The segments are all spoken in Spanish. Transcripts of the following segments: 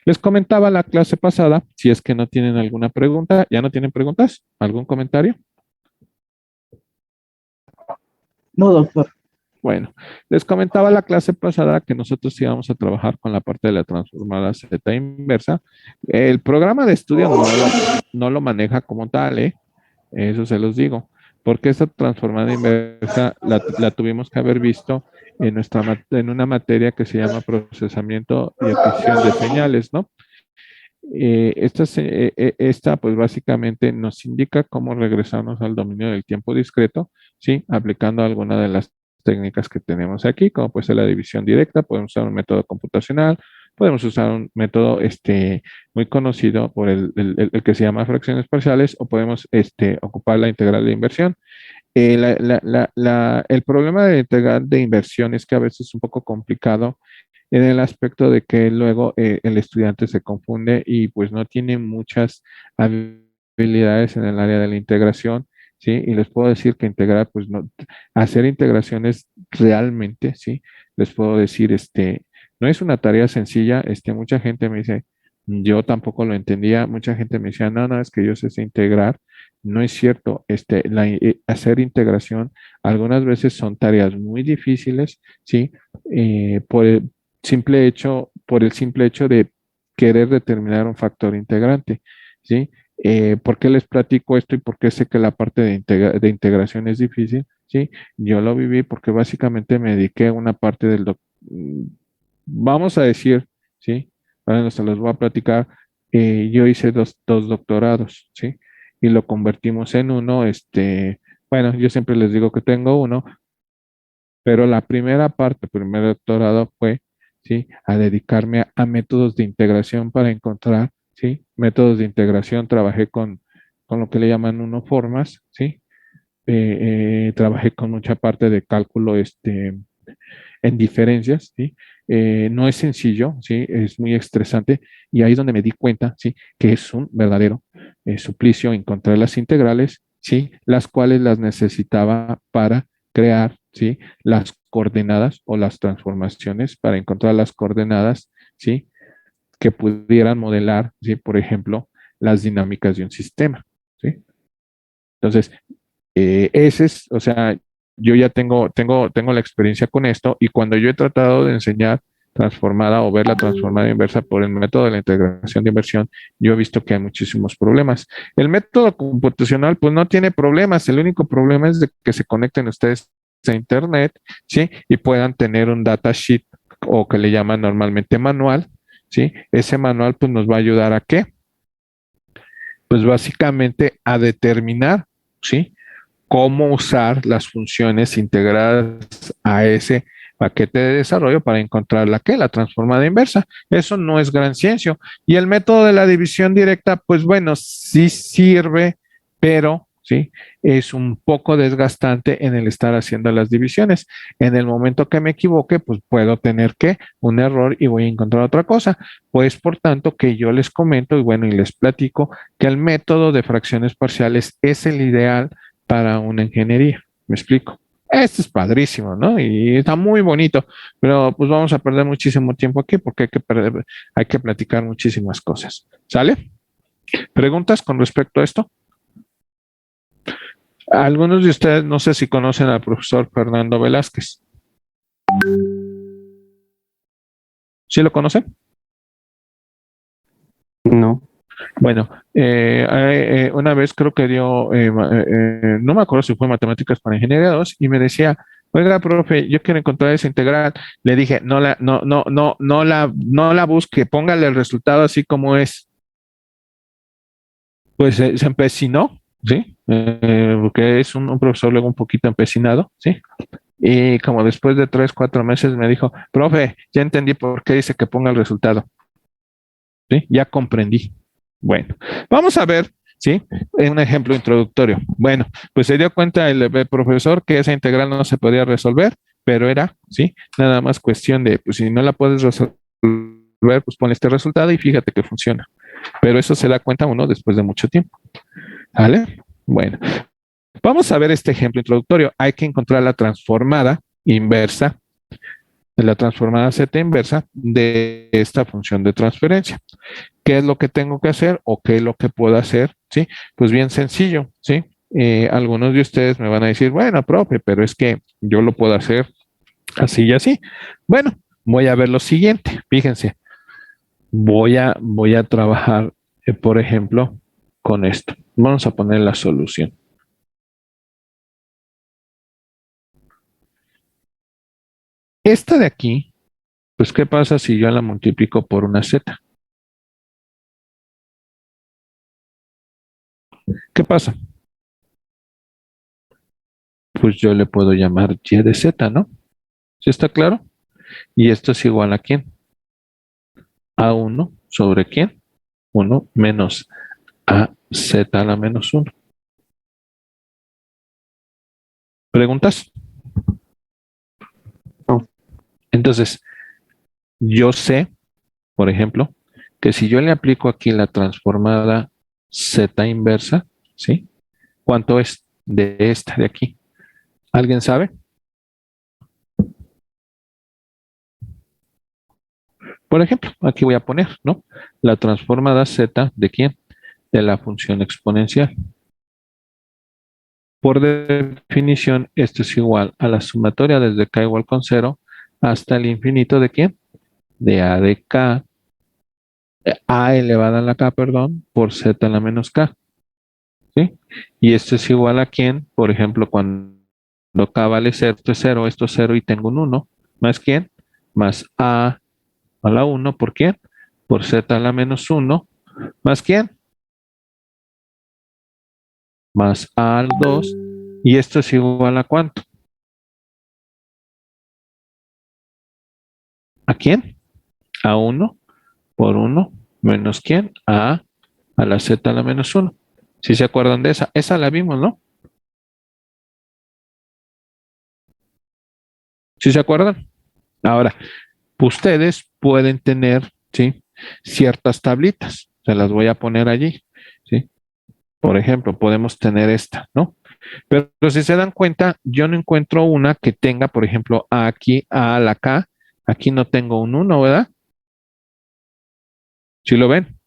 Les comentaba la clase pasada, si es que no tienen alguna pregunta, ¿ya no tienen preguntas? ¿Algún comentario? No, doctor. Bueno, les comentaba la clase pasada que nosotros íbamos a trabajar con la parte de la transformada Z inversa. El programa de estudio no lo maneja como tal, ¿eh? Eso se los digo, porque esta transformada inversa la tuvimos que haber visto en, en una materia que se llama procesamiento y adquisición de señales, ¿no? Esta, pues básicamente nos indica cómo regresarnos al dominio del tiempo discreto, ¿sí? Aplicando alguna de las técnicas que tenemos aquí, como puede ser la división directa, podemos usar un método computacional, podemos usar un método muy conocido por el que se llama fracciones parciales, o podemos ocupar la integral de inversión. El problema de la integral de inversión es que a veces es un poco complicado en el aspecto de que luego el estudiante se confunde y pues no tiene muchas habilidades en el área de la integración, ¿sí? Y les puedo decir que integrar, pues no, hacer integraciones realmente, ¿sí? Les puedo decir, no es una tarea sencilla, mucha gente me dice, yo tampoco lo entendía, mucha gente me decía, no, no, es que yo sé integrar. No es cierto, hacer integración algunas veces son tareas muy difíciles, ¿sí? Por por el simple hecho de querer determinar un factor integrante, ¿sí? ¿Por qué les platico esto y por qué sé que la parte de integración es difícil? ¿Sí? Yo lo viví porque básicamente me dediqué a una parte vamos a decir, ¿sí? Bueno, se los voy a platicar. Yo hice dos doctorados, ¿sí? Y lo convertimos en uno, bueno, yo siempre les digo que tengo uno, pero la primera parte, el primer doctorado fue, ¿sí? A dedicarme a métodos de integración para encontrar, ¿sí? Métodos de integración, trabajé con lo que le llaman unoformas, ¿sí? Trabajé con mucha parte de cálculo, en diferencias, ¿sí? No es sencillo, ¿sí? Es muy estresante y ahí es donde me di cuenta, ¿sí? Que es un verdadero suplicio encontrar las integrales, ¿sí? Las cuales las necesitaba para crear, ¿sí? Las coordenadas o las transformaciones para encontrar las coordenadas, ¿sí? Que pudieran modelar, ¿sí? Por ejemplo, las dinámicas de un sistema, ¿sí? Entonces, ese es, o sea, yo ya tengo la experiencia con esto y cuando yo he tratado de enseñar transformada o ver la transformada inversa por el método de la integración de inversión, yo he visto que hay muchísimos problemas. El método computacional, pues no tiene problemas, el único problema es de que se conecten ustedes a Internet, ¿sí? Y puedan tener un datasheet o que le llaman normalmente manual, ¿sí? Ese manual pues nos va a ayudar a qué? Pues básicamente a determinar, ¿sí? Cómo usar las funciones integradas a ese paquete de desarrollo para encontrar la transformada inversa. Eso no es gran ciencia. Y el método de la división directa, pues bueno, sí sirve, pero sí es un poco desgastante en el estar haciendo las divisiones. En el momento que me equivoque, pues puedo tener que un error y voy a encontrar otra cosa. Pues por tanto que yo les comento y bueno, y les platico que el método de fracciones parciales es el ideal para una ingeniería. ¿Me explico? Esto es padrísimo, ¿no? Y está muy bonito, pero pues vamos a perder muchísimo tiempo aquí porque hay que platicar muchísimas cosas. ¿Sale? ¿Preguntas con respecto a esto? Algunos de ustedes no sé si conocen al profesor Fernando Velázquez. ¿Sí lo conocen? No. Bueno, una vez creo que dio, no me acuerdo si fue matemáticas para ingeniería 2 y me decía, oiga, profe, yo quiero encontrar esa integral. Le dije, no la busque, póngale el resultado así como es. Pues se empecinó, ¿sí? Porque es un profesor luego un poquito empecinado, ¿sí? Y como después de 3, 4 meses me dijo, profe, ya entendí por qué dice que ponga el resultado, ¿sí? Ya comprendí. Bueno, vamos a ver, ¿sí? Un ejemplo introductorio. Bueno, pues se dio cuenta el profesor que esa integral no se podía resolver, pero era, ¿sí? Nada más cuestión de, pues si no la puedes resolver, pues pon este resultado y fíjate que funciona. Pero eso se da cuenta uno después de mucho tiempo, ¿vale? Bueno, vamos a ver este ejemplo introductorio. Hay que encontrar la transformada inversa de la transformada z inversa de esta función de transferencia. ¿Qué es lo que tengo que hacer o qué es lo que puedo hacer? ¿Sí? Pues bien sencillo, ¿sí? Algunos de ustedes me van a decir, bueno, profe, pero es que yo lo puedo hacer así y así. Bueno, voy a ver lo siguiente. Fíjense, voy a trabajar, por ejemplo, con esto. Vamos a poner la solución. Esta de aquí, pues, ¿qué pasa si yo la multiplico por una z? ¿Qué pasa? Pues yo le puedo llamar y de z, ¿no? ¿Sí está claro? Y esto es igual a quién? A 1 sobre quién? 1 menos a z a la menos 1. ¿Preguntas? No. Entonces, yo sé, por ejemplo, que si yo le aplico aquí la transformada z inversa, ¿sí? ¿Cuánto es de esta de aquí? ¿Alguien sabe? Por ejemplo, aquí voy a poner, ¿no? La transformada z de quién? De la función exponencial. Por definición, esto es igual a la sumatoria desde k igual con 0 hasta el infinito de quién? De a de k, a elevada a la k, perdón, por z a la menos k, ¿sí? Y esto es igual a quién, por ejemplo, cuando k vale 0, esto es 0 y tengo un 1, más quién? Más a la 1, ¿por quién? Por z a la menos 1, más quién? Más a al 2, y esto es igual a ¿cuánto? ¿A quién? A 1 por 1 menos quién? A la z a la menos 1. ¿Sí se acuerdan de esa? Esa la vimos, ¿no? ¿Sí se acuerdan? Ahora, ustedes pueden tener, ¿sí? Ciertas tablitas. Se las voy a poner allí, ¿sí? Por ejemplo, podemos tener esta, ¿no? Pero si se dan cuenta, yo no encuentro una que tenga, por ejemplo, aquí a la K. Aquí no tengo un 1, ¿verdad? ¿Sí lo ven?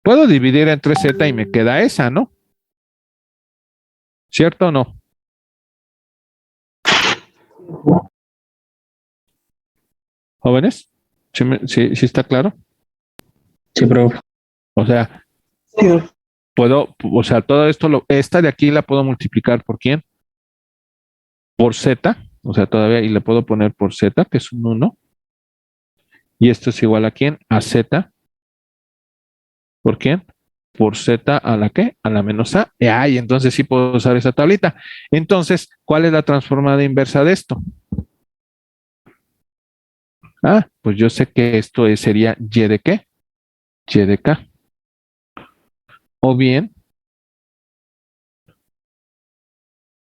Puedo dividir entre Z y me queda esa, ¿no? ¿Cierto o no? ¿Jóvenes? ¿Sí está claro? Sí, profe. O sea, Sí, o sea, todo esto, esta de aquí la puedo multiplicar por quién? Por Z, o sea, todavía, y le puedo poner por Z, que es un 1, y esto es igual a quién? A Z, ¿por quién? Por Z a la qué? A la menos A. Y entonces sí puedo usar esa tablita. Entonces, ¿cuál es la transformada inversa de esto? Pues yo sé que esto sería Y de qué? Y de K. O bien,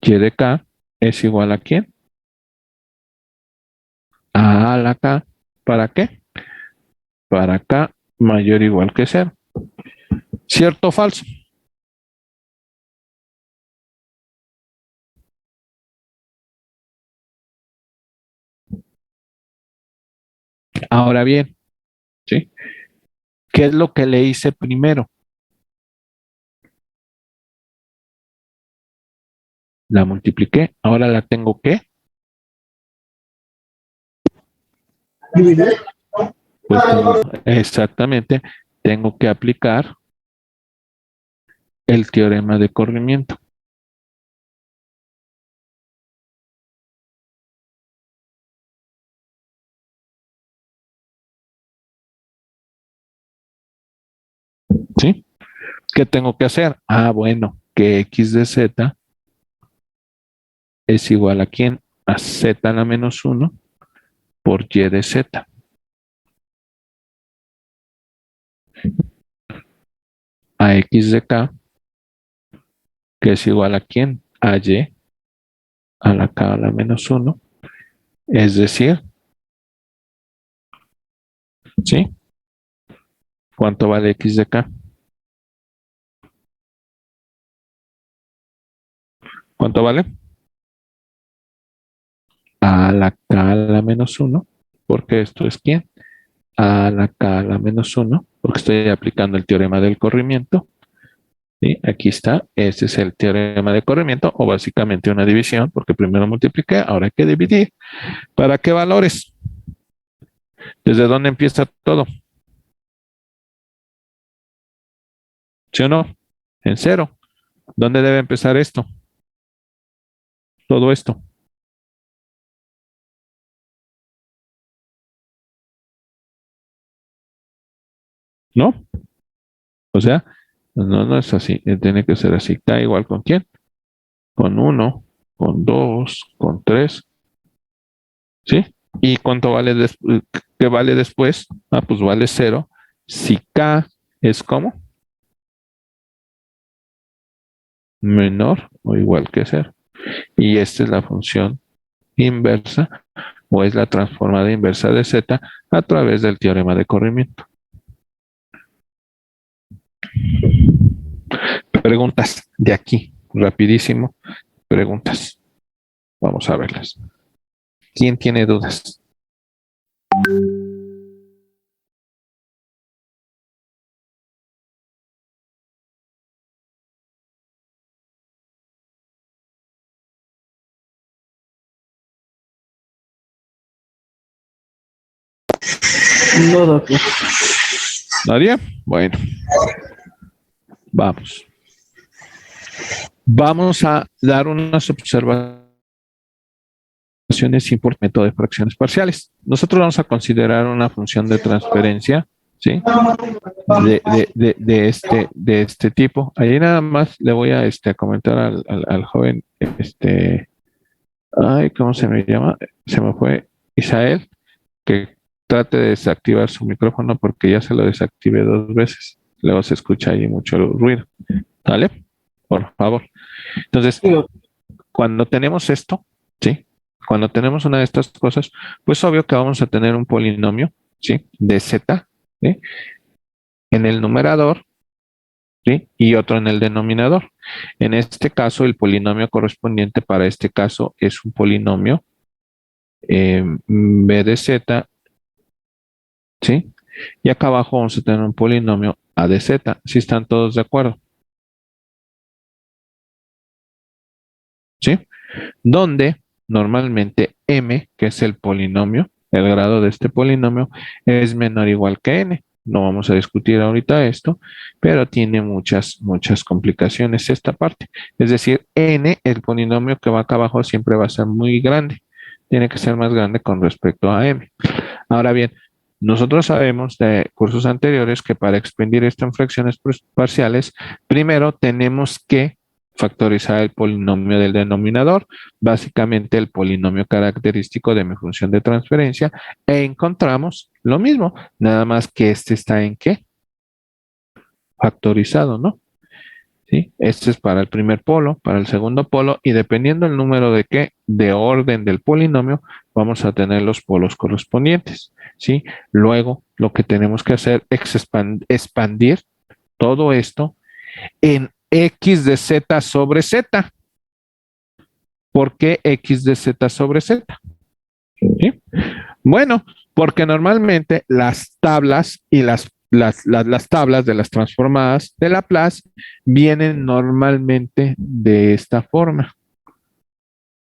Y de K es igual a quién? A la K. ¿Para qué? Para K mayor o igual que 0. ¿Cierto o falso? Ahora bien, ¿sí? ¿Qué es lo que le hice primero? La multipliqué, ahora la tengo que, dividir. pues exactamente, tengo que aplicar el teorema de corrimiento. ¿Sí? ¿Qué tengo que hacer? Bueno, que x de z es igual a quién? A z a la menos 1 por y de z. A x de k, que es igual a quién? A y a la k a la menos 1. Es decir, ¿sí? ¿Cuánto vale x de k? ¿Cuánto vale? a la k a la menos 1, porque esto es ¿quién? A la k a la menos 1, porque estoy aplicando el teorema del corrimiento. ¿Sí? Aquí está, este es el teorema de corrimiento, o básicamente una división, porque primero multipliqué, ahora hay que dividir. ¿Para qué valores? ¿Desde dónde empieza todo? ¿Sí o no? En cero. ¿Dónde debe empezar esto? Todo esto. ¿No? O sea, no es así. Tiene que ser así. ¿Da igual con quién? Con uno, con dos, con tres. ¿Sí? ¿Y cuánto vale qué vale después? Ah, pues vale cero. Si K es como menor o igual que cero. Y esta es la función inversa o es la transformada inversa de Z a través del teorema de corrimiento. Preguntas de aquí, rapidísimo. Preguntas. Vamos a verlas. ¿Quién tiene dudas? No, doctor. ¿Nadie? Bueno, vamos. Vamos a dar unas observaciones por método de fracciones parciales. Nosotros vamos a considerar una función de transferencia, ¿sí? De este tipo. Ahí nada más le voy a comentar al joven, ay, ¿cómo se me llama? Se me fue Isael, que trate de desactivar su micrófono porque ya se lo desactivé 2 veces. Luego se escucha ahí mucho ruido. ¿Vale? Por favor. Entonces, cuando tenemos esto, ¿sí? Cuando tenemos una de estas cosas, pues obvio que vamos a tener un polinomio, ¿sí? De z, ¿sí? En el numerador, ¿sí? Y otro en el denominador. En este caso, el polinomio correspondiente para este caso es un polinomio b de z, ¿sí? Y acá abajo vamos a tener un polinomio a de z, si están todos de acuerdo, ¿sí? Donde normalmente m, que es el polinomio, el grado de este polinomio, es menor o igual que n. No vamos a discutir ahorita esto, pero tiene muchas complicaciones esta parte. Es decir, n, el polinomio que va acá abajo, siempre va a ser muy grande. Tiene que ser más grande con respecto a m. Ahora bien, nosotros sabemos de cursos anteriores que para expandir esto en fracciones parciales, primero tenemos que factorizar el polinomio del denominador, básicamente el polinomio característico de mi función de transferencia, e encontramos lo mismo, nada más que este está en ¿qué? Factorizado, ¿no? ¿Sí? Este es para el primer polo, para el segundo polo, y dependiendo el número de qué, de orden del polinomio, vamos a tener los polos correspondientes, ¿sí? Luego, lo que tenemos que hacer es expandir todo esto en x de z sobre z. ¿Por qué x de z sobre z? ¿Sí? Bueno, porque normalmente las tablas y las tablas de las transformadas de Laplace vienen normalmente de esta forma.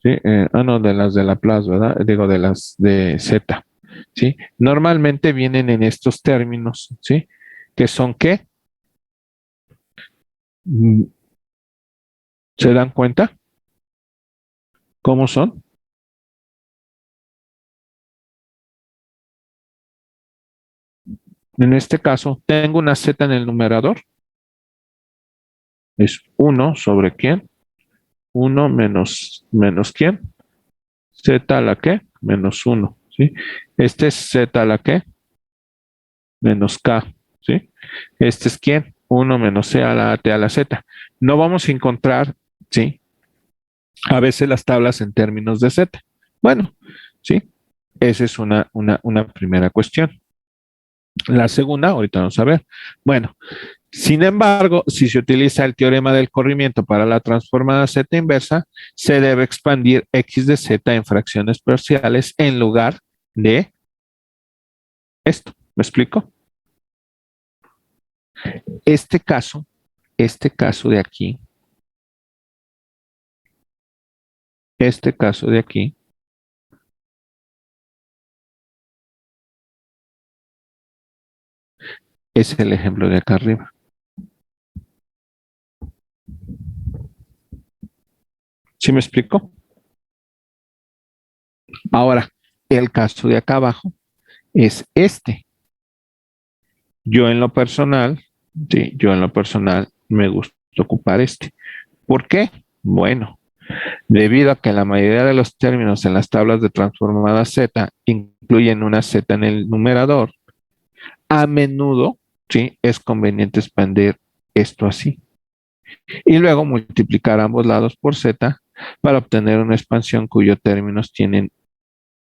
¿Sí? No, de las de Laplace, ¿verdad? Digo, de las de Z. ¿Sí? Normalmente vienen en estos términos, ¿sí? ¿Que son qué? ¿Se dan cuenta? ¿Cómo son? En este caso, tengo una Z en el numerador. Es 1 sobre quién? 1 menos quién? Z a la qué? Menos 1, ¿sí? Este es Z a la qué? Menos K, ¿sí? Este es quién? 1 menos C a la T a la Z. No vamos a encontrar, ¿sí? A veces las tablas en términos de Z. Bueno, ¿sí? Esa es una primera cuestión. La segunda, ahorita vamos a ver. Bueno, Sin embargo, si se utiliza el teorema del corrimiento para la transformada z inversa, se debe expandir x de z en fracciones parciales en lugar de esto. ¿Me explico? Este caso de aquí, es el ejemplo de acá arriba. ¿Sí me explico? Ahora, el caso de acá abajo es este. Yo en lo personal, sí, yo en lo personal me gusta ocupar este. ¿Por qué? Bueno, debido a que la mayoría de los términos en las tablas de transformada z incluyen una z en el numerador, a menudo, sí, es conveniente expandir esto así. Y luego multiplicar ambos lados por z para obtener una expansión cuyos términos tienen,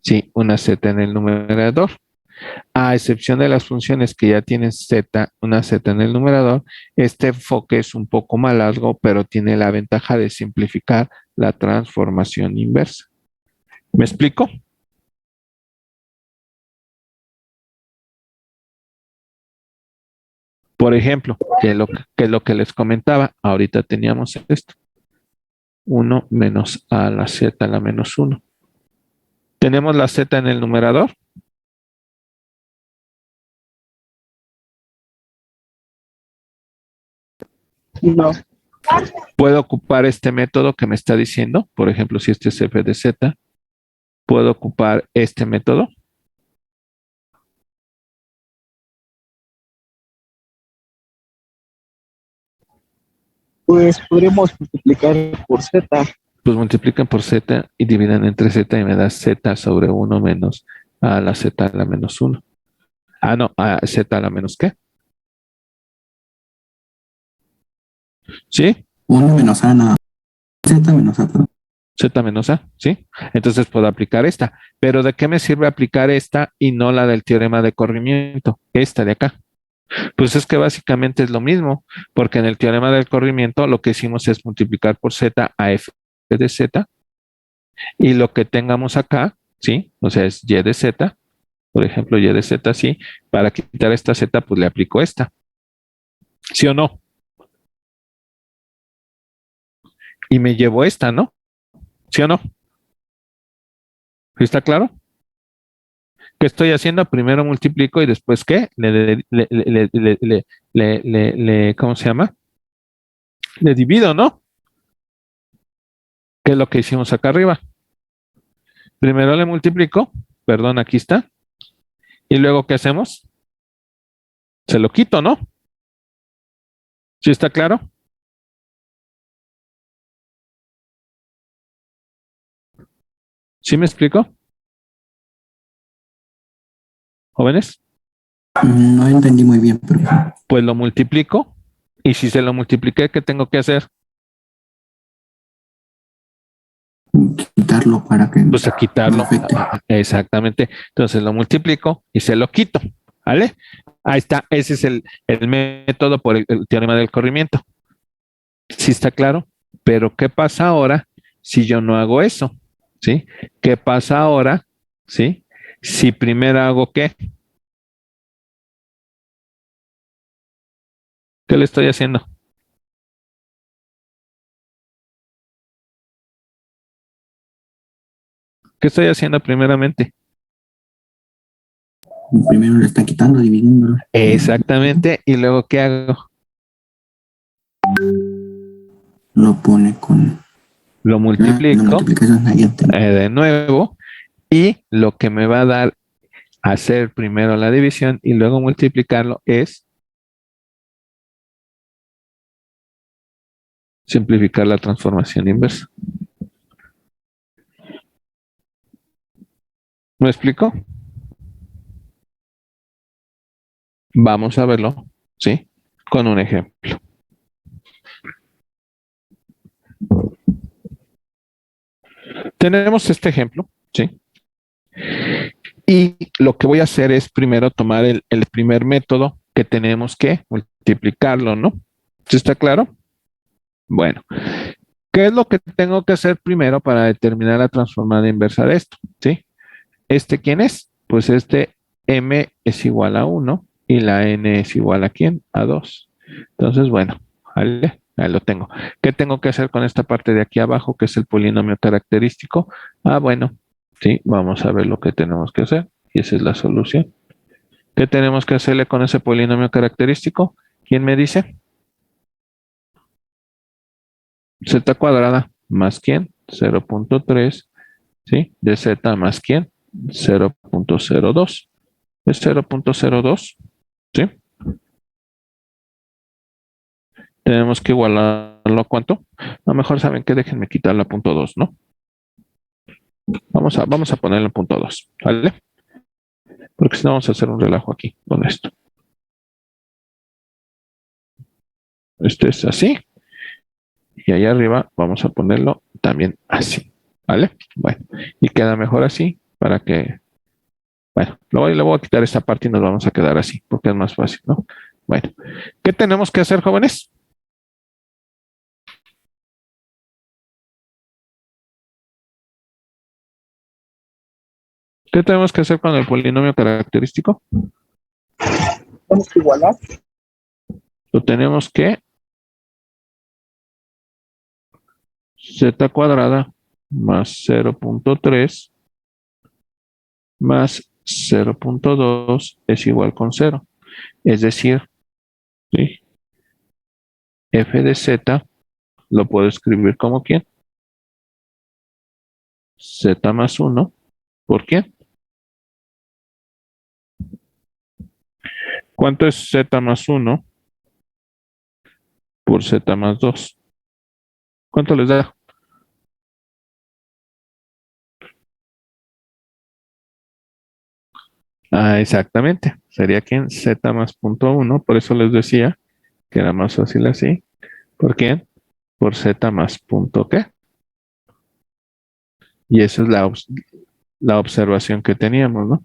sí, una z en el numerador. A excepción de las funciones que ya tienen z, una z en el numerador, este enfoque es un poco más largo, pero tiene la ventaja de simplificar la transformación inversa. ¿Me explico? Por ejemplo, que es lo que les comentaba, ahorita teníamos esto. 1 menos a la z a la menos 1. ¿Tenemos la z en el numerador? No. ¿Puedo ocupar este método que me está diciendo? Por ejemplo, si este es f de z, ¿puedo ocupar este método? Pues podríamos multiplicar por z. Pues multiplican por z y dividan entre z y me da z sobre 1 menos a la z a la menos 1. Ah, no, a z a la menos ¿qué? ¿Sí? 1 menos a nada. Z menos a todo. Z menos a, ¿sí? Entonces puedo aplicar esta. Pero ¿de qué me sirve aplicar esta y no la del teorema de corrimiento? Esta de acá. Pues es que básicamente es lo mismo, porque en el teorema del corrimiento lo que hicimos es multiplicar por z a f de z y lo que tengamos acá, ¿sí? O sea, es y de z, por ejemplo, y de z, sí. Para quitar esta z, pues le aplico esta. ¿Sí o no? Y me llevo esta, ¿no? ¿Sí o no? ¿Está claro? ¿Qué estoy haciendo? Primero multiplico y después ¿qué? ¿Cómo se llama? Le divido, ¿no? ¿Qué es lo que hicimos acá arriba? Primero le multiplico, perdón, aquí está. Y luego ¿qué hacemos? Se lo quito, ¿no? ¿Sí está claro? ¿Sí me explico? ¿Jóvenes? No entendí muy bien, pero Pues lo multiplico. Y si se lo multipliqué, ¿qué tengo que hacer? quitarlo para que Pues a no quitarlo. afecte. Exactamente. Entonces lo multiplico y se lo quito. ¿Vale? Ahí está. Ese es el método por el teorema del corrimiento. ¿Sí está claro? Pero ¿qué pasa ahora si yo no hago eso? ¿Sí? ¿Qué pasa ahora? ¿Sí? Si primero hago ¿qué? ¿Qué le estoy haciendo? ¿Qué estoy haciendo primeramente? Primero le está quitando, dividiéndolo. Exactamente. ¿Y luego qué hago? Lo pone con Lo la multiplico multiplicación ahí de nuevo y lo que me va a dar hacer primero la división y luego multiplicarlo es simplificar la transformación inversa. ¿Me explico? Vamos a verlo, ¿sí? Con un ejemplo. Tenemos este ejemplo, ¿sí? Y lo que voy a hacer es primero tomar el primer método que tenemos que multiplicarlo, ¿no? ¿Sí está claro? Bueno, ¿qué es lo que tengo que hacer primero para determinar la transformada inversa de esto? ¿Sí? ¿Este quién es? Pues este m es igual a 1 y la n es igual a ¿quién? A 2. Entonces, bueno, ¿vale? Ahí lo tengo. ¿Qué tengo que hacer con esta parte de aquí abajo, que es el polinomio característico? Ah, bueno, sí, vamos a ver lo que tenemos que hacer. Y esa es la solución. ¿Qué tenemos que hacerle con ese polinomio característico? ¿Quién me dice? Z cuadrada más quién? 0.3, ¿sí? De z más quién? 0.02. Es 0.02, ¿sí? Tenemos que igualarlo a cuánto. A lo mejor saben que déjenme quitar la punto 2, ¿no? Vamos a ponerle punto 2, ¿vale? Porque si no vamos a hacer un relajo aquí con esto. Este es así. Y allá arriba vamos a ponerlo también así, ¿vale? Bueno, y queda mejor así para que, bueno, le voy a quitar esta parte y nos vamos a quedar así, porque es más fácil, ¿no? Bueno, ¿qué tenemos que hacer, jóvenes? ¿Qué tenemos que hacer con el polinomio característico? Tenemos que igualar. Lo tenemos que z cuadrada más 0.3 más 0.2 es igual con 0. Es decir, ¿sí? F de z lo puedo escribir como ¿quién? Z más 1. ¿Por qué? ¿Cuánto es z más 1 por z más 2? ¿Cuánto les da? Ah, exactamente. Sería ¿quién? Z más punto 1. Por eso les decía que era más fácil así. ¿Por quién? Por z más punto ¿qué? Y esa es la observación que teníamos, ¿no?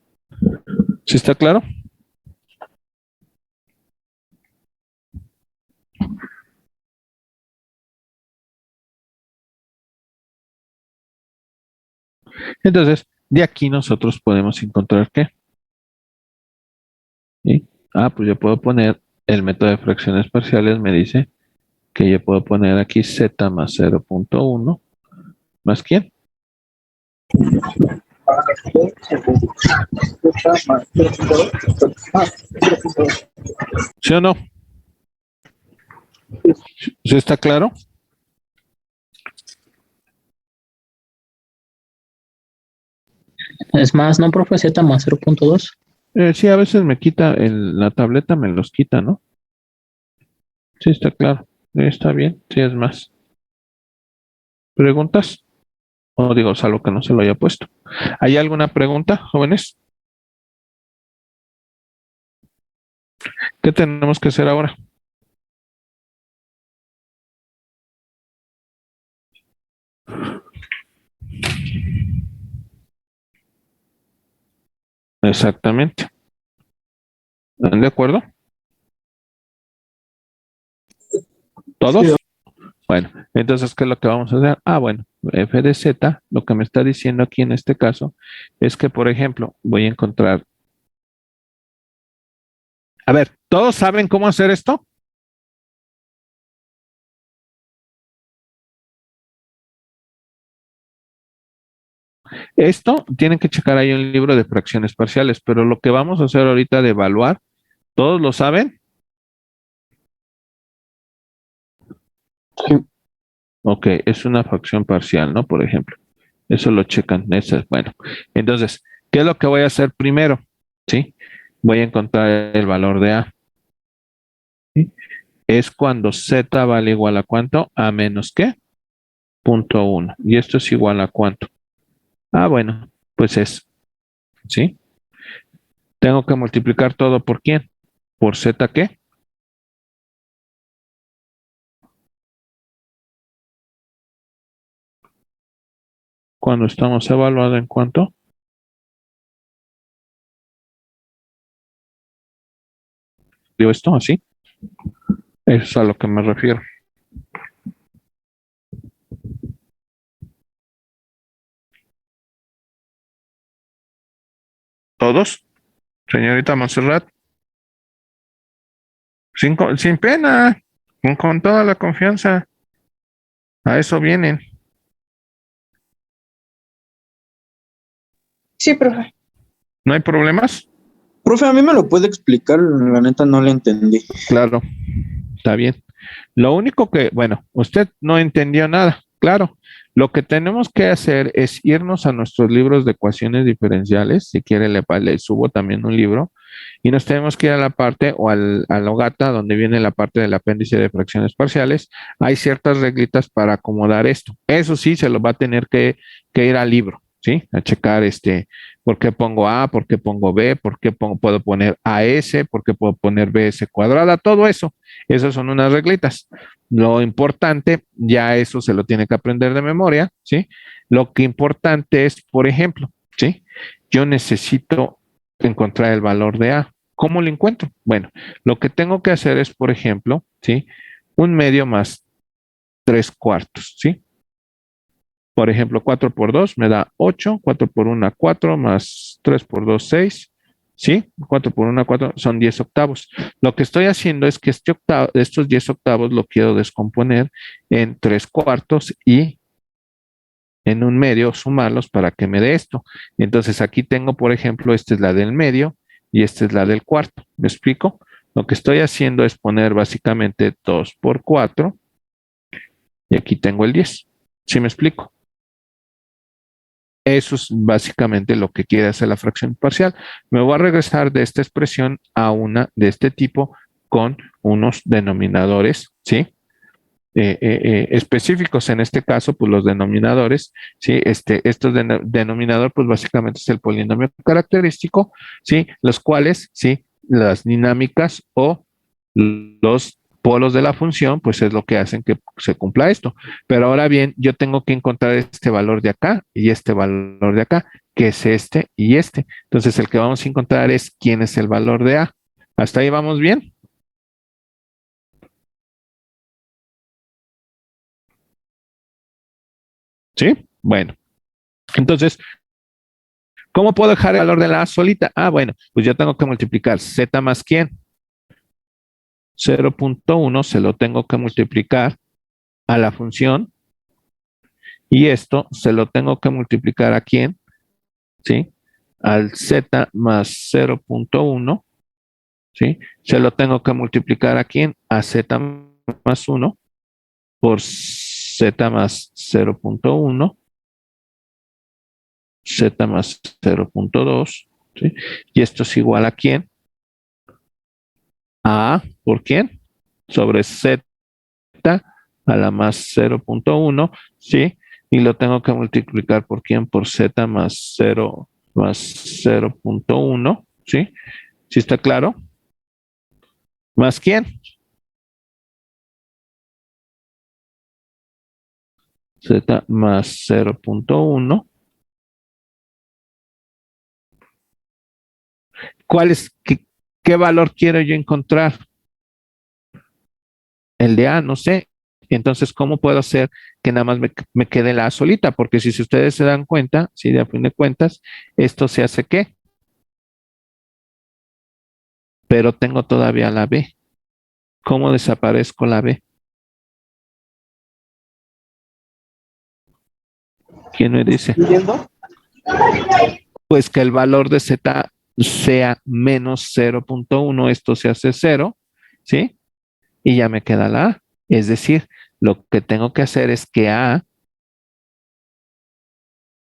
¿Sí está claro? Entonces, de aquí nosotros podemos encontrar ¿qué? ¿Sí? Ah, pues yo puedo poner el método de fracciones parciales, me dice que yo puedo poner aquí z más 0.1 más ¿quién? ¿Sí o no? ¿Sí está claro? Es más, ¿no, profe? Z más 0.2. Sí, a veces me quita, la tableta me los quita, ¿no? Sí, está claro. Está bien, sí es más. ¿Preguntas? O digo, salvo que no se lo haya puesto. ¿Hay alguna pregunta, jóvenes? ¿Qué tenemos que hacer ahora? Exactamente. ¿Están de acuerdo? ¿Todos? Sí. Bueno, entonces, ¿qué es lo que vamos a hacer? Ah, bueno, f de z, lo que me está diciendo aquí en este caso es que, por ejemplo, voy a encontrar. A ver, ¿todos saben cómo hacer esto? Esto tienen que checar ahí un libro de fracciones parciales, pero lo que vamos a hacer ahorita de evaluar, ¿todos lo saben? Sí. Ok, es una fracción parcial, ¿no? Por ejemplo, eso lo checan. Eso es bueno. Entonces, ¿qué es lo que voy a hacer primero? ¿Sí? Voy a encontrar el valor de A. ¿Sí? Es cuando Z vale igual a cuánto? A menos qué? Punto 1. ¿Y esto es igual a cuánto? Ah, bueno, pues es, ¿sí? Tengo que multiplicar todo por quién? ¿Por Z qué? Cuando estamos evaluando en cuánto? esto así. Eso es a lo que me refiero. ¿Todos? Señorita Montserrat. Sin pena, con toda la confianza. A eso vienen. Sí, profe. ¿No hay problemas? Profe, a mí me lo puede explicar, la neta no le entendí. Claro, está bien. Lo único que, bueno, usted no entendió nada, claro. Lo que tenemos que hacer es irnos a nuestros libros de ecuaciones diferenciales. Si quiere, le subo también un libro. Y nos tenemos que ir a la parte o a la hogata donde viene la parte del apéndice de fracciones parciales. Hay ciertas reglitas para acomodar esto. Eso sí, se lo va a tener que ir al libro, ¿sí? A checar por qué pongo A, por qué pongo B, por qué puedo poner AS, por qué puedo poner BS cuadrada, todo eso. Esas son unas reglitas. Lo importante, ya eso se lo tiene que aprender de memoria, ¿sí? Lo que importante es, por ejemplo, ¿sí? Yo necesito encontrar el valor de A. ¿Cómo lo encuentro? Bueno, lo que tengo que hacer es, por ejemplo, ¿sí? Un medio más 3/4, ¿sí? Por ejemplo, 4 por 2 me da 8, 4 por 1, 4, más 3 por 2, 6, ¿sí? 4 por 1, 4, son 10 octavos. Lo que estoy haciendo es que estos 10 octavos lo quiero descomponer en 3/4 y en un medio, sumarlos para que me dé esto. Entonces aquí tengo, por ejemplo, esta es la del medio y esta es la del cuarto. ¿Me explico? Lo que estoy haciendo es poner básicamente 2 por 4 y aquí tengo el 10. ¿Sí me explico? Eso es básicamente lo que quiere hacer la fracción parcial. Me voy a regresar de esta expresión a una de este tipo con unos denominadores, ¿sí? Específicos en este caso, pues los denominadores, ¿sí? Estos denominador, pues básicamente es el polinomio característico, ¿sí? Los cuales, ¿sí? Las dinámicas o los polos de la función, pues es lo que hacen que se cumpla esto. Pero ahora bien, yo tengo que encontrar este valor de acá y este valor de acá, que es este y este. Entonces, el que vamos a encontrar es quién es el valor de A. ¿Hasta ahí vamos bien? ¿Sí? Bueno. Entonces, ¿cómo puedo dejar el valor de la A solita? Ah, bueno, pues yo tengo que multiplicar Z más quién. 0.1 se lo tengo que multiplicar a la función y esto se lo tengo que multiplicar a quién, ¿sí? Al Z más 0.1, ¿sí? Se lo tengo que multiplicar a quién, a Z más 1 por Z más 0.1, Z más 0.2, ¿sí? Y esto es igual a quién, a ¿por quién? Sobre Z a la más 0.1, ¿sí? Y lo tengo que multiplicar por quién, por Z más 0 más 0.1, ¿sí? ¿Sí está claro? ¿Más quién? Z más 0.1. ¿Cuál es, qué valor quiero yo encontrar? El de A, no sé. Entonces, ¿cómo puedo hacer que nada más me quede la A solita? Porque si ustedes se dan cuenta, si de a fin de cuentas, esto se hace ¿qué? Pero tengo todavía la B. ¿Cómo desaparezco la B? ¿Quién me dice? ¿Entiendo? Pues que el valor de Z sea menos 0.1, esto se hace 0, ¿sí? Y ya me queda la A. Es decir, lo que tengo que hacer es que A,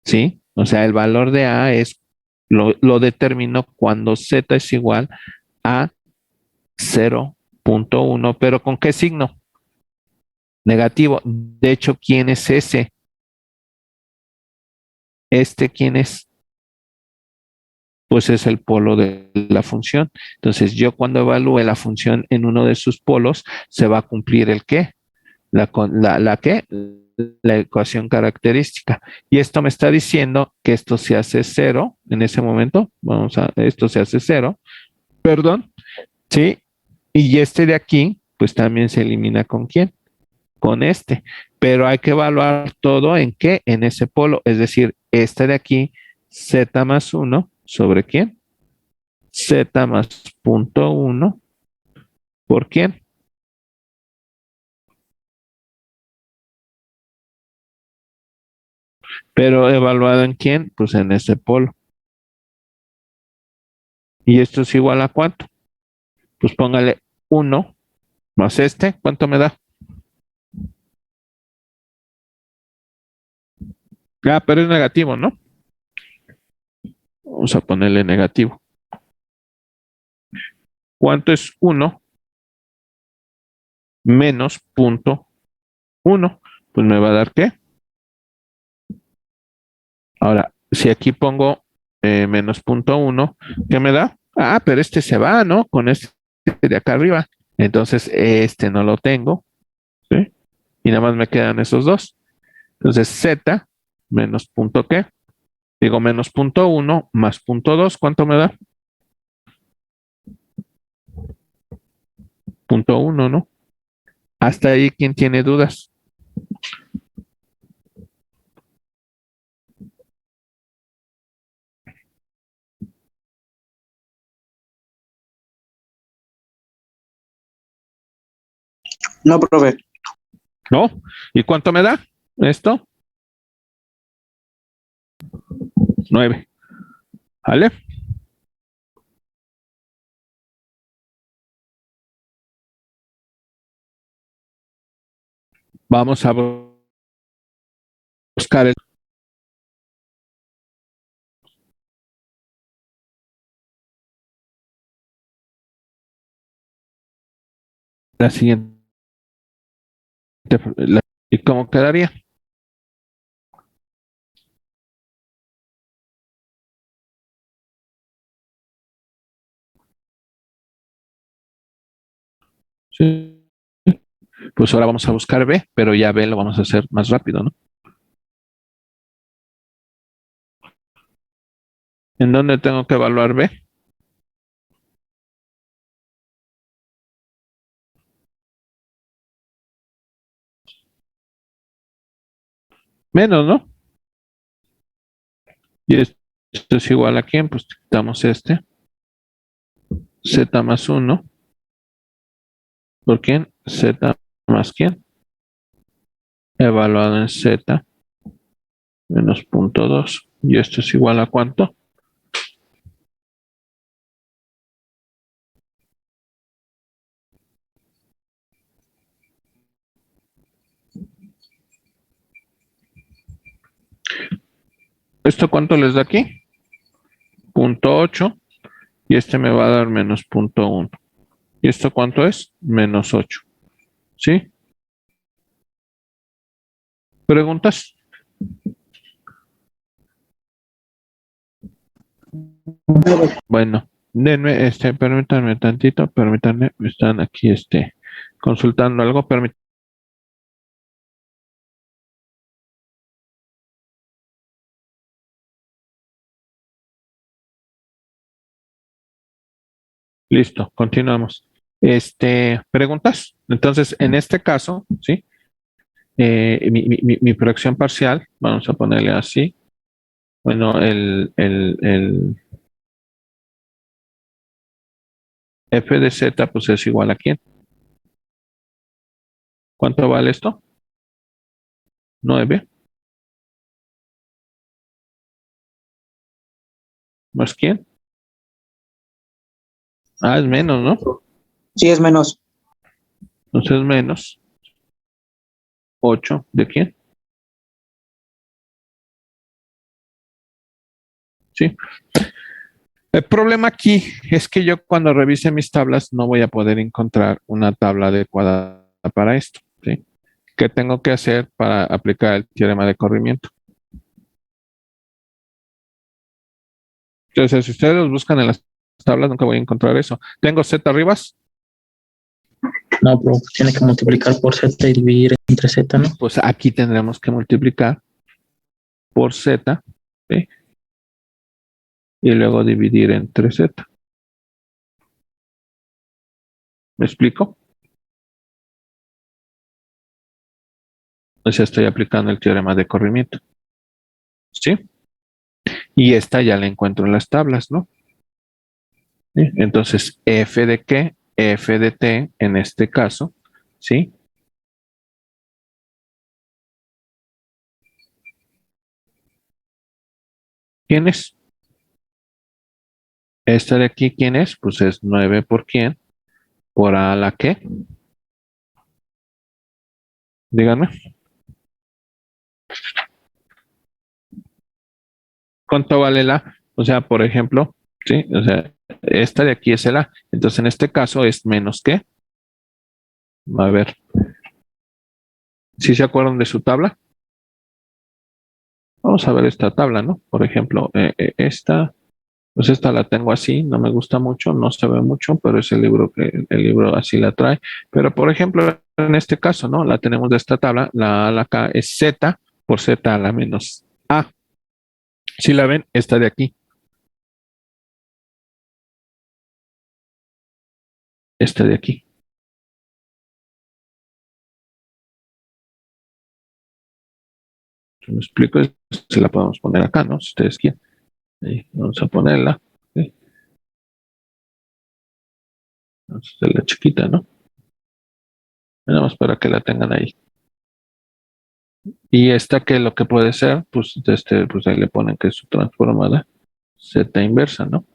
¿sí? O sea, el valor de A es, lo determino cuando Z es igual a 0.1, pero ¿con qué signo? Negativo. De hecho, ¿quién es ese? ¿Quién es? Pues es el polo de la función. Entonces, yo cuando evalúe la función en uno de sus polos, se va a cumplir el qué, la qué, la ecuación característica. Y esto me está diciendo que esto se hace cero en ese momento. Esto se hace cero, perdón, ¿sí? Y este de aquí, pues también se elimina ¿con quién? Con este. Pero hay que evaluar todo en qué, en ese polo. Es decir, este de aquí, z más 1, ¿sobre quién? Z más punto 1, ¿por quién? Pero evaluado en quién, pues en ese polo. ¿Y esto es igual a cuánto? Pues póngale 1 más este, ¿cuánto me da? Ah, pero es negativo, ¿no? Vamos a ponerle negativo. ¿Cuánto es 1 menos punto 1? Pues me va a dar ¿qué? Ahora, si aquí pongo menos punto 1, ¿qué me da? Ah, pero este se va, ¿no? Con este de acá arriba. Entonces, este no lo tengo, ¿sí? Y nada más me quedan esos dos. Entonces, z menos punto ¿qué? Digo, menos punto 1 más punto 2, ¿cuánto me da? Punto 1, ¿no? Hasta ahí, ¿quién tiene dudas? No, profe. ¿No? ¿Y cuánto me da esto? 9. ¿Vale? Vamos a buscar la siguiente. ¿Y cómo quedaría? Sí. Pues ahora vamos a buscar B, pero ya B lo vamos a hacer más rápido, ¿no? ¿En dónde tengo que evaluar B? Menos, ¿no? Y esto es igual a quién, pues quitamos este. Z más 1. ¿Por quién? Z más quién. Evaluado en Z menos punto 2. ¿Y esto es igual a cuánto? ¿Esto cuánto les da aquí? Punto 8. Y este me va a dar menos punto 1. ¿Y esto cuánto es? Menos 8. ¿Sí? ¿Preguntas? Bueno, denme, permítanme tantito, permítanme, me están aquí, consultando algo, permítanme. Listo, continuamos. ¿Preguntas? Entonces, en este caso, ¿sí? Mi proyección parcial, vamos a ponerle así. Bueno, el f de z, pues es igual a quién. ¿Cuánto vale esto? 9. ¿Más quién? Ah, es menos, ¿no? Sí, es menos. Entonces menos 8. ¿De quién? Sí. El problema aquí es que yo cuando revise mis tablas no voy a poder encontrar una tabla adecuada para esto, ¿sí? ¿Qué tengo que hacer para aplicar el teorema de corrimiento? Entonces, si ustedes los buscan en las tablas, nunca voy a encontrar eso. ¿Tengo z arribas? No, pero tiene que multiplicar por Z y dividir entre Z, ¿no? Pues aquí tendremos que multiplicar por z, ¿sí? Y luego dividir entre z. ¿Me explico? O sea, estoy aplicando el teorema de corrimiento. ¿Sí? Y esta ya la encuentro en las tablas, ¿no? ¿Sí? Entonces, f de qué, f de t en este caso, ¿sí? ¿Quién es? Esta de aquí, ¿quién es? Pues es 9 por quién, por a la qué. Díganme. ¿Cuánto vale la? O sea, por ejemplo, ¿sí? O sea, esta de aquí es el a. Entonces, en este caso es menos qué. A ver, ¿sí se acuerdan de su tabla? Vamos a ver esta tabla, ¿no? Por ejemplo, esta, pues esta la tengo así, no me gusta mucho, no se ve mucho, pero es el libro que el libro así la trae. Pero por ejemplo, en este caso, ¿no? La tenemos de esta tabla, la A, la K es Z por Z a la menos A. Si la ven, esta de aquí, esta de aquí. Si me explico, se la podemos poner acá, ¿no? Si ustedes quieren. Ahí, vamos a ponerla. ¿Sí? Vamos a hacerla chiquita, ¿no? Nada más para que la tengan ahí. Y esta que lo que puede ser, pues, pues ahí le ponen que es su transformada Z inversa, ¿no?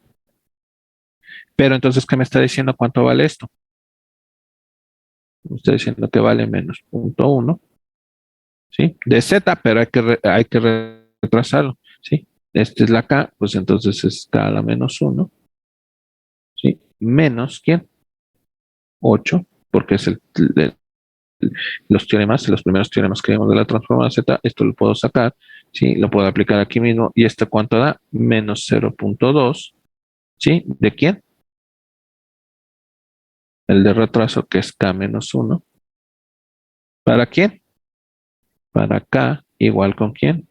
Pero entonces, ¿qué me está diciendo cuánto vale esto? Me está diciendo que vale menos 0.1, ¿sí? De Z, pero hay que retrasarlo, ¿sí? Esta es la K, pues entonces es K a la menos 1, ¿sí? Menos, ¿quién? 8, porque es los teoremas, los primeros teoremas que vimos de la transformada Z, esto lo puedo sacar, ¿sí? Lo puedo aplicar aquí mismo, y ¿este cuánto da? Menos 0.2, ¿sí? ¿De quién? El de retraso, que es K menos 1. ¿Para quién? Para K igual con quién?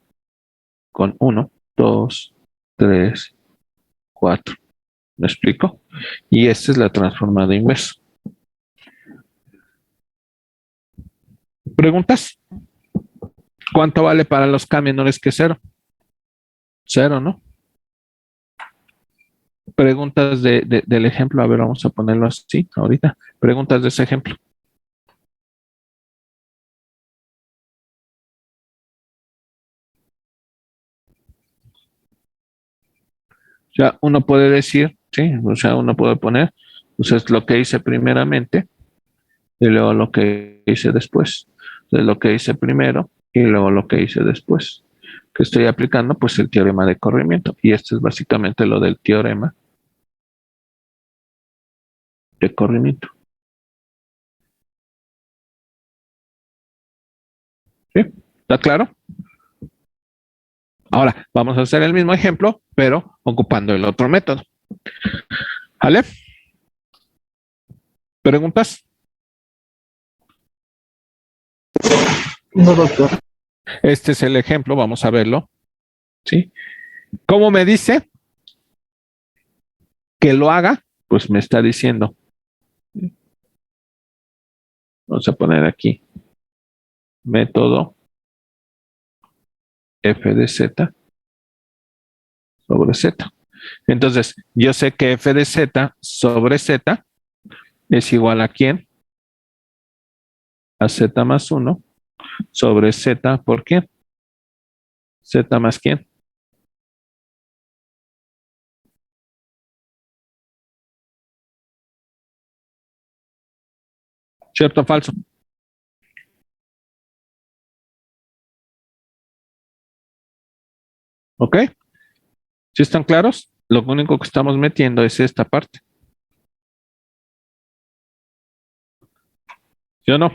Con 1, 2, 3, 4. ¿Me explico? Y esta es la transformada inversa. ¿Preguntas? ¿Cuánto vale para los K menores que 0? 0, ¿no? Preguntas del ejemplo. A ver, vamos a ponerlo así ahorita. Preguntas de ese ejemplo. O sea, uno puede decir, sí, o sea, uno puede poner, pues es lo que hice primeramente y luego lo que hice después. Entonces, lo que hice primero y luego lo que hice después. Que estoy aplicando, pues el teorema de corrimiento. Y esto es básicamente lo del teorema de corrimiento. ¿Sí? ¿Está claro? Ahora, vamos a hacer el mismo ejemplo, pero ocupando el otro método. ¿Vale? ¿Preguntas? No, doctor. Este es el ejemplo, vamos a verlo. ¿Sí? ¿Cómo me dice que lo haga? Pues me está diciendo. Vamos a poner aquí método f de z sobre z. Entonces, yo sé que f de z sobre z es igual a quién? A z más 1 sobre z por quién? Z más quién? ¿Cierto o falso? ¿Ok? ¿Sí están claros? Lo único que estamos metiendo es esta parte. ¿Sí o no?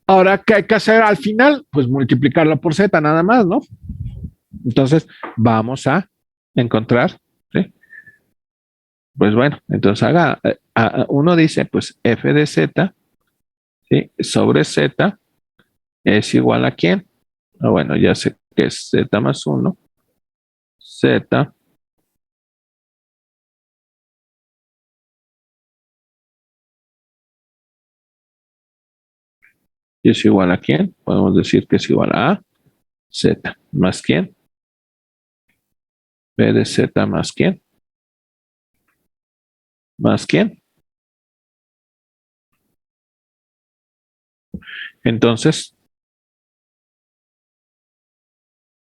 Ahora, ¿qué hay que hacer al final? Pues multiplicarlo por z nada más, ¿no? Entonces, vamos a encontrar, ¿sí? Pues bueno, entonces uno dice, pues f de z, ¿sí? Sobre z es igual a quién. Bueno, ya sé que es z más 1, z ¿Y es igual a quién? Podemos decir que es igual a Z. ¿Más quién? B de Z más quién? ¿Más quién? Entonces,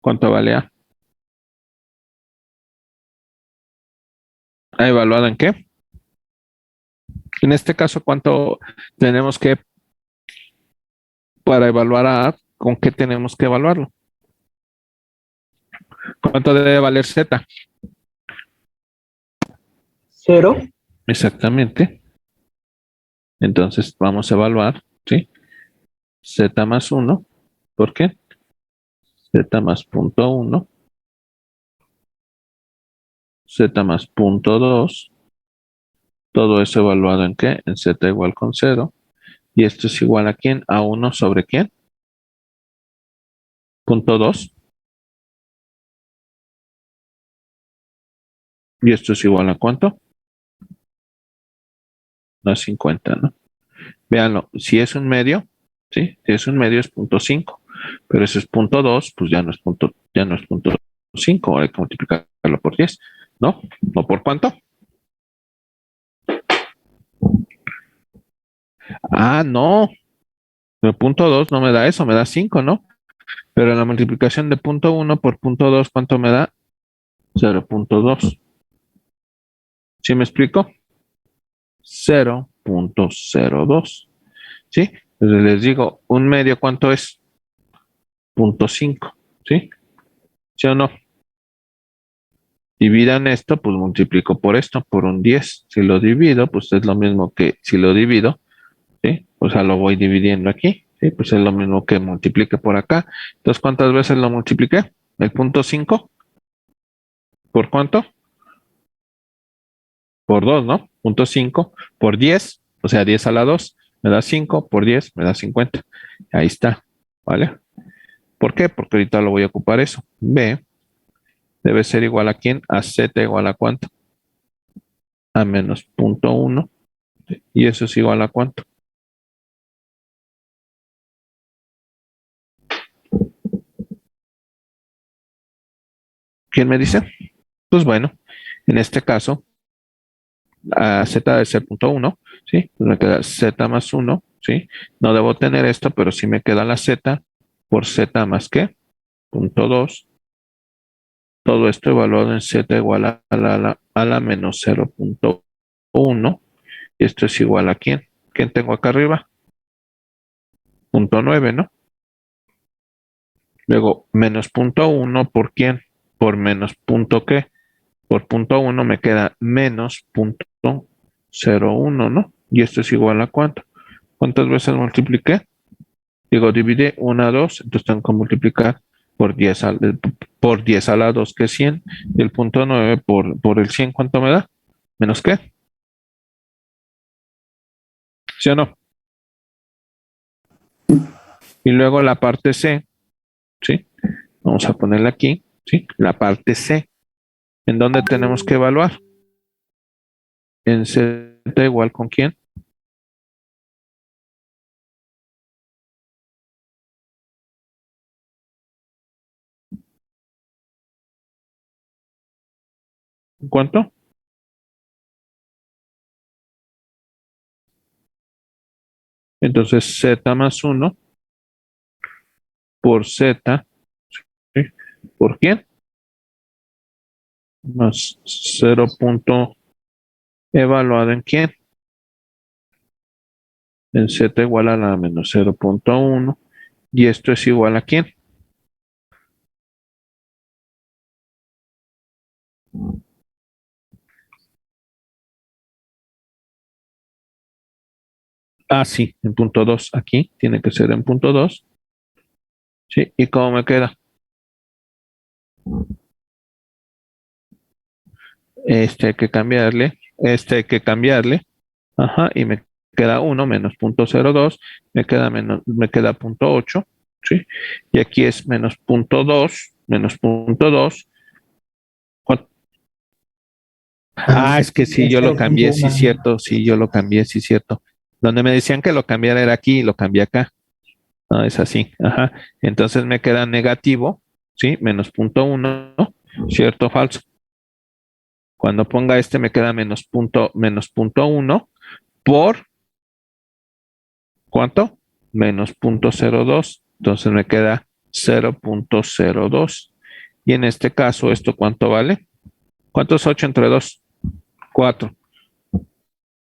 ¿cuánto vale A? ¿A evaluado en qué? En este caso, ¿cuánto tenemos que, para evaluar a A, con qué tenemos que evaluarlo? ¿Cuánto debe valer Z? 0. Exactamente. Entonces, vamos a evaluar, ¿sí? Z más 1. ¿Por qué? Z más punto 1. Z más punto 2. Todo eso evaluado en qué? En Z igual con 0. ¿Y esto es igual a quién? ¿A 1 sobre quién? Punto 2. ¿Y esto es igual a cuánto? A 50, ¿no? Véanlo, si es un medio, ¿sí? Si es un medio es punto 5, pero ese es punto 2, pues ya no es punto 5, hay que multiplicarlo por 10, ¿no? ¿No por cuánto? Ah, no, el punto 2 no me da eso, me da 5, ¿no? Pero la multiplicación de punto 1 por punto 2, ¿cuánto me da? 0.2. ¿Sí me explico? 0.02. ¿Sí? Entonces les digo, un medio, ¿cuánto es? Punto 5. ¿Sí? ¿Sí o no? Dividan esto, pues multiplico por esto, por un 10. Si lo divido, pues es lo mismo que si lo divido, ¿sí? O sea, lo voy dividiendo aquí, ¿sí? Pues es lo mismo que multiplique por acá. Entonces, ¿cuántas veces lo multipliqué? El punto 5. ¿Por cuánto? Por 2, ¿no? Punto 5 por 10, o sea, 10 a la 2, me da 5, por 10 me da 50. Ahí está, ¿vale? ¿Por qué? Porque ahorita lo voy a ocupar eso. B debe ser igual a quién? A Z igual a cuánto? A menos punto 1. ¿Y eso es igual a cuánto? ¿Quién me dice? Pues bueno, en este caso, a Z debe ser punto 1, ¿sí? Pues me queda Z más 1, ¿sí? No debo tener esto, pero sí me queda la Z por Z más qué? Punto 2. Todo esto evaluado en Z igual a la menos 0.1. Y esto es igual a quién? ¿Quién tengo acá arriba? Punto 9, ¿no? Luego, menos punto 1, ¿por quién? Por menos punto qué. Por punto 1 me queda menos punto 0.1, ¿no? Y esto es igual a cuánto. ¿Cuántas veces multipliqué? Digo, divide 1 a 2, entonces tengo que multiplicar por 10 a la 2, que es 100. Y el punto 9 por el 100, ¿cuánto me da? ¿Menos qué? ¿Sí o no? Y luego la parte C, ¿sí? Vamos a ponerla aquí, ¿sí? La parte C. ¿En dónde tenemos que evaluar? En Z igual con quién? ¿Cuánto? Entonces Z más 1 por Z, ¿sí? ¿Por quién? Más 0 punto evaluado en quién? En Z igual a la menos 0.1. ¿Y esto es igual a quién? Ah, sí, en punto 2. Aquí tiene que ser en punto 2. ¿Sí? ¿Y cómo me queda? Este hay que cambiarle. Ajá, y me queda 1 menos punto 0.2, me queda punto 8, ¿sí? Y aquí es menos punto 2, menos punto 2. Ah, es que sí, yo lo cambié, sí, cierto, sí, yo lo cambié, sí, cierto. Donde me decían que lo cambiara era aquí y lo cambié acá. No, es así. Ajá. Entonces me queda negativo, ¿sí? Menos 0.1, ¿cierto o falso? Cuando ponga este me queda menos punto 1 por, ¿cuánto? Menos 0.02. Entonces me queda 0.02. Y en este caso, ¿esto cuánto vale? ¿Cuánto es 8 entre 2? 4.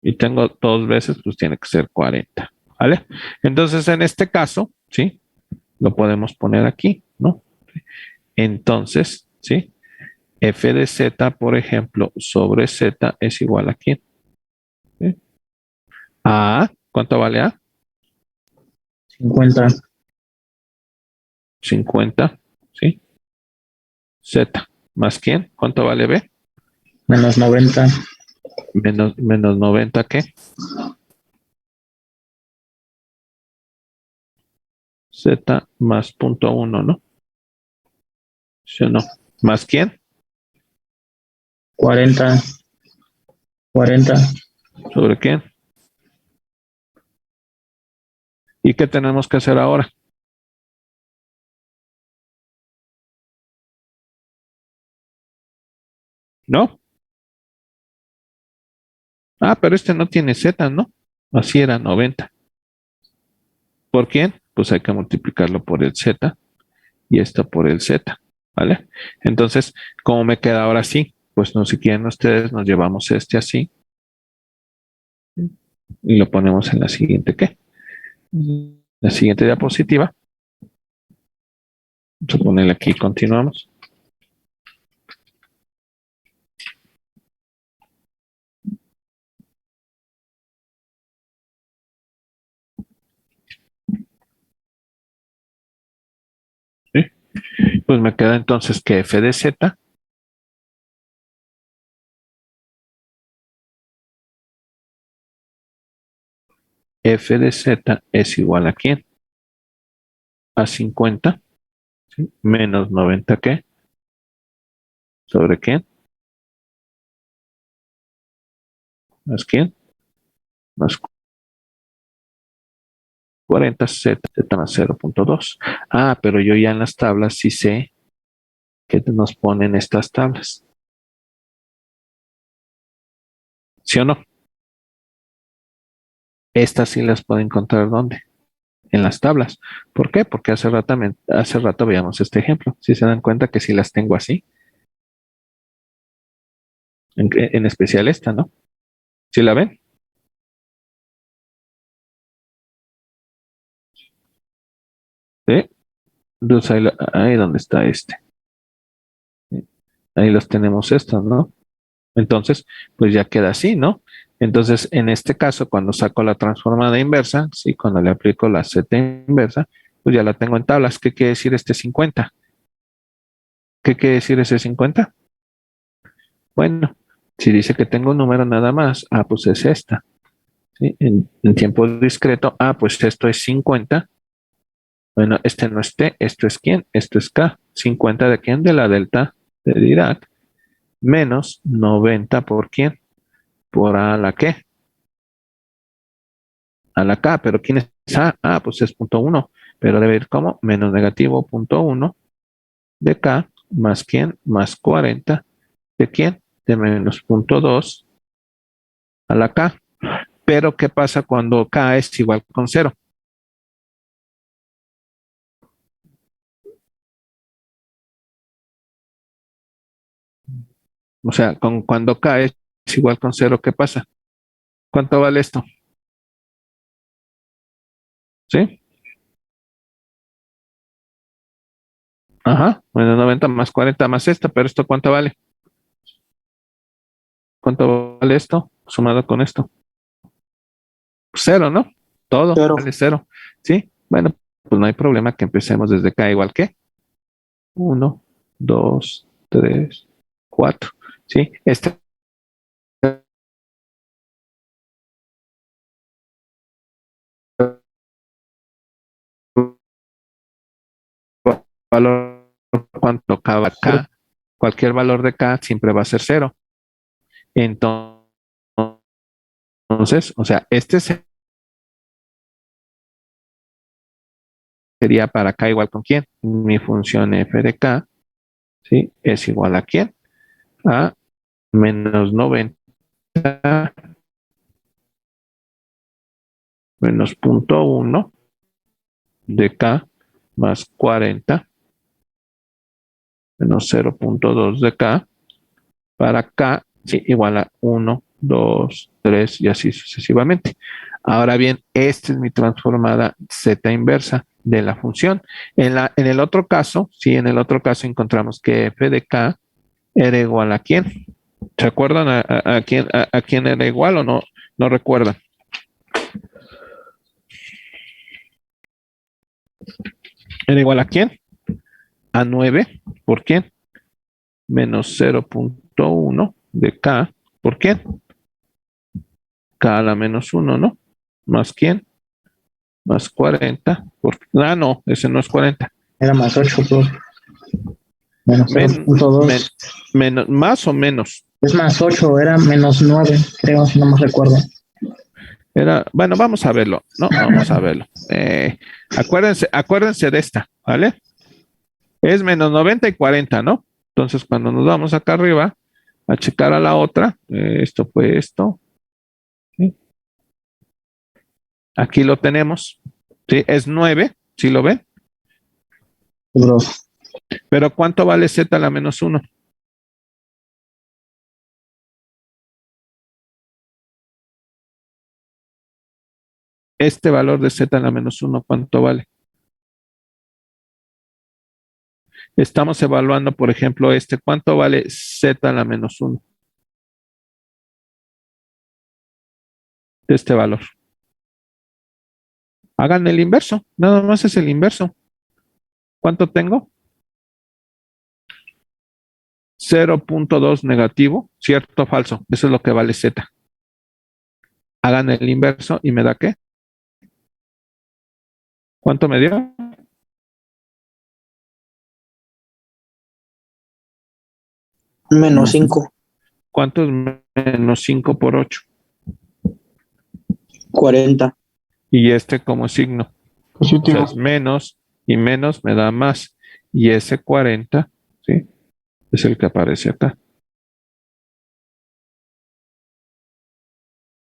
Y tengo 2 veces, pues tiene que ser 40. ¿Vale? Entonces, en este caso, ¿sí? Lo podemos poner aquí, ¿no? Entonces, ¿sí? F de Z, por ejemplo, sobre Z es igual a ¿quién? ¿Sí? A, ¿cuánto vale A? 50 50, ¿sí? Z, ¿más quién? ¿Cuánto vale B? menos 90 Menos 90, ¿qué? Z más 0.1, ¿no? ¿Sí o no? ¿Más quién? 40 40 ¿Sobre quién? ¿Y qué tenemos que hacer ahora? ¿No? Ah, pero este no tiene Z, ¿no? Así era 90. ¿Por quién? Pues hay que multiplicarlo por el Z y esto por el Z, ¿vale? Entonces, ¿cómo me queda ahora sí? Pues no sé quién ustedes, nos llevamos este así y lo ponemos en la siguiente, ¿qué? La siguiente diapositiva. Vamos a ponerle aquí, continuamos. ¿Sí? Pues me queda entonces que f de z f de z es igual a ¿quién? A 50, ¿sí? Menos 90, ¿qué? ¿Sobre quién? ¿Más quién? Más 40, z, z más 0.2. Ah, pero yo ya en las tablas sí sé que nos ponen estas tablas. ¿Sí o no? Estas sí las puedo encontrar ¿dónde? En las tablas. ¿Por qué? Porque hace rato veíamos este ejemplo. Si se dan cuenta que si las tengo así, en especial esta, ¿no? ¿Sí la ven? ¿Sí? Entonces ahí donde está este. ¿Sí? Ahí los tenemos estos, ¿no? Entonces, pues ya queda así, ¿no? Entonces, en este caso, cuando saco la transformada inversa, sí, cuando le aplico la z inversa, pues ya la tengo en tablas. ¿Qué quiere decir este 50? ¿Qué quiere decir ese 50? Bueno, si dice que tengo un número nada más, pues es esta. ¿Sí? En tiempo discreto, pues esto es 50. Bueno, este no es T, esto es quién, esto es K. 50 de quién, de la delta de Dirac, menos 90 por quién, por A a la qué, a la K, pero ¿quién es A? Pues es punto 1, pero debe ir como menos negativo punto 1 de K, más quién, más 40 de quién, de menos punto 2 a la K. Pero ¿qué pasa cuando K es igual con 0? O sea, cuando K es igual con 0, ¿qué pasa? ¿Cuánto vale esto? ¿Sí? Ajá, menos 90 más 40 más esta, pero ¿esto cuánto vale? ¿Cuánto vale esto sumado con esto? Cero, ¿no? Todo Pero vale cero. ¿Sí? Bueno, pues no hay problema que empecemos desde K igual que uno, 2, 3, 4. ¿Sí? Este valor, cuando K va K, cualquier valor de K siempre va a ser cero. Entonces, o sea, este es sería para K igual con quién. Mi función f de K, ¿sí? Es igual a quién. A menos 90 menos 0.1 de K más 40 menos 0.2 de K para K, sí, igual a 1, 2, 3 y así sucesivamente. Ahora bien, esta es mi transformada Z inversa de la función. En el otro caso, sí, en el otro caso encontramos que f de K era igual a quién. ¿Se acuerdan a quién era igual o no? No recuerdan. ¿Era igual a quién? A 9. ¿Por quién? Menos 0.1 de K. ¿Por quién? K a la menos 1, ¿no? ¿Más quién? Más 40. No, ese no es 40. Era más 8, profe. Menos Men- 0.2. men- menos, más o menos. Es más 8, era menos 9, creo, si no me recuerdo. Era, bueno, vamos a verlo, ¿no? Vamos a verlo. Acuérdense de esta, ¿vale? Es menos 90 y 40, ¿no? Entonces, cuando nos vamos acá arriba a checar a la otra, esto fue esto, ¿sí? Aquí lo tenemos, ¿sí? Es 9, ¿sí lo ven? Profe. Pero ¿cuánto vale z a la menos 1? Este valor de z a la menos 1, ¿cuánto vale? Estamos evaluando, por ejemplo, ¿cuánto vale z a la menos 1? De este valor. Hagan el inverso, nada más es el inverso. ¿Cuánto tengo? 0.2 negativo, ¿cierto o falso? Eso es lo que vale z. Hagan el inverso y me da ¿qué? ¿Cuánto me dio? Menos 5, ¿Cuánto es menos 5 por 8? 40. Y como signo. O Positivo. sea, es menos y menos me da más. Y ese 40, ¿sí? Es el que aparece acá.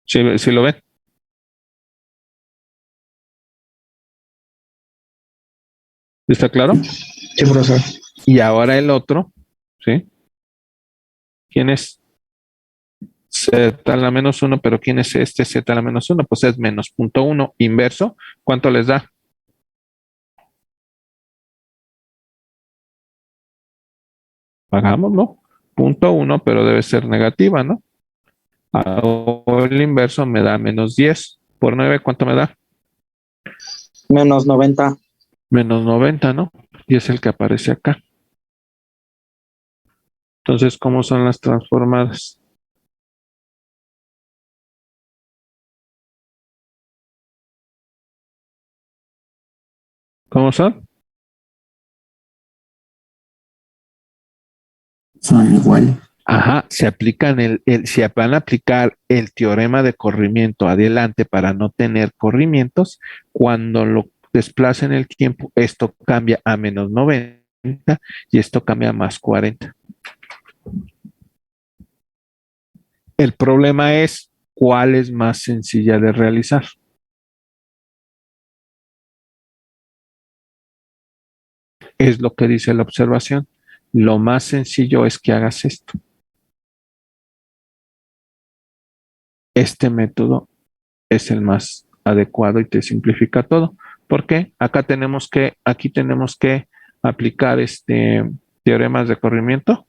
¿Sí lo ven? ¿Está claro? Sí, profesor. Y ahora el otro, ¿sí? ¿Quién es? Z a la menos 1, pero ¿quién es este Z a la menos 1? Pues es menos 0.1 inverso. ¿Cuánto les da? Hagámoslo. 0.1, pero debe ser negativa, ¿no? Ahora el inverso me da menos 10. Por 9, ¿cuánto me da? Menos 90. Menos 90, ¿no? Y es el que aparece acá. Entonces, ¿cómo son las transformadas? ¿Cómo son? Son iguales. Ajá, se van a aplicar el teorema de corrimiento adelante para no tener corrimientos. Cuando lo desplace en el tiempo, esto cambia a menos 90 y esto cambia a más 40. El problema es cuál es más sencilla de realizar. Es lo que dice la observación. Lo más sencillo es que hagas esto. Este método es el más adecuado y te simplifica todo. ¿Por qué? Aquí tenemos que aplicar teoremas de corrimiento.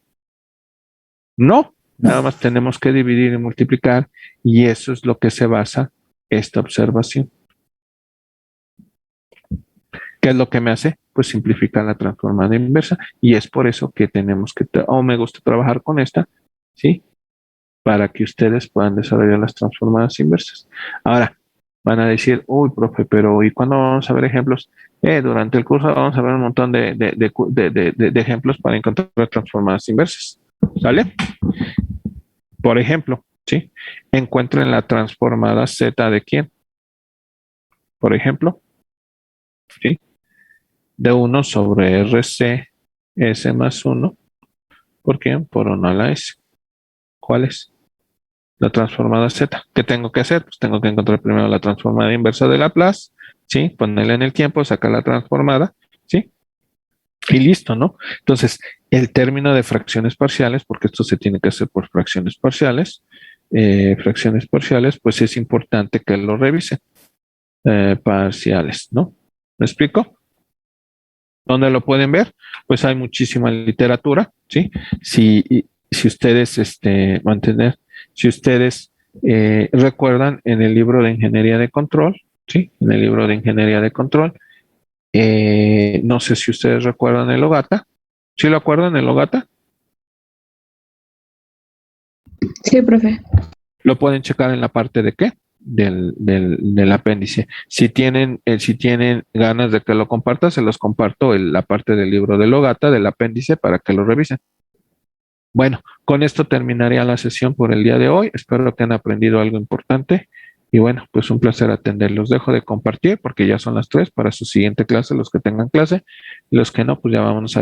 No, nada más tenemos que dividir y multiplicar y eso es lo que se basa esta observación. ¿Qué es lo que me hace? Pues simplificar la transformada inversa y es por eso que tenemos que, me gusta trabajar con esta, ¿sí? Para que ustedes puedan desarrollar las transformadas inversas. Ahora, van a decir, uy, profe, pero ¿y cuándo vamos a ver ejemplos? Durante el curso vamos a ver un montón de ejemplos para encontrar transformadas inversas. ¿Sale? Por ejemplo, ¿sí? Encuentren la transformada Z de quién. Por ejemplo, ¿sí? de 1 sobre RC S más 1. ¿Por qué? Por 1 a la S. ¿Cuál es? La transformada Z. ¿Qué tengo que hacer? Pues tengo que encontrar primero la transformada inversa de Laplace, ¿sí? Ponerla en el tiempo, sacar la transformada, ¿sí? Y listo, ¿no? Entonces, el término de fracciones parciales, porque esto se tiene que hacer por fracciones parciales, pues es importante que lo revisen. Parciales, ¿no? ¿Me explico? ¿Dónde lo pueden ver? Pues hay muchísima literatura, ¿sí? Si ustedes, mantener, si ustedes recuerdan en el libro de Ingeniería de Control, ¿sí? En el libro de Ingeniería de Control, no sé si ustedes recuerdan el OGATA. ¿Sí lo acuerdan el OGATA? Sí, profe. Lo pueden checar en la parte de qué, del apéndice. Si tienen ganas de que lo comparta, se los comparto la parte del libro de Logata, del apéndice, para que lo revisen. Bueno, con esto terminaría la sesión por el día de hoy. Espero que han aprendido algo importante. Y bueno, pues un placer atenderlos. Dejo de compartir porque ya son las 3 para su siguiente clase, los que tengan clase. Los que no, pues ya vamos a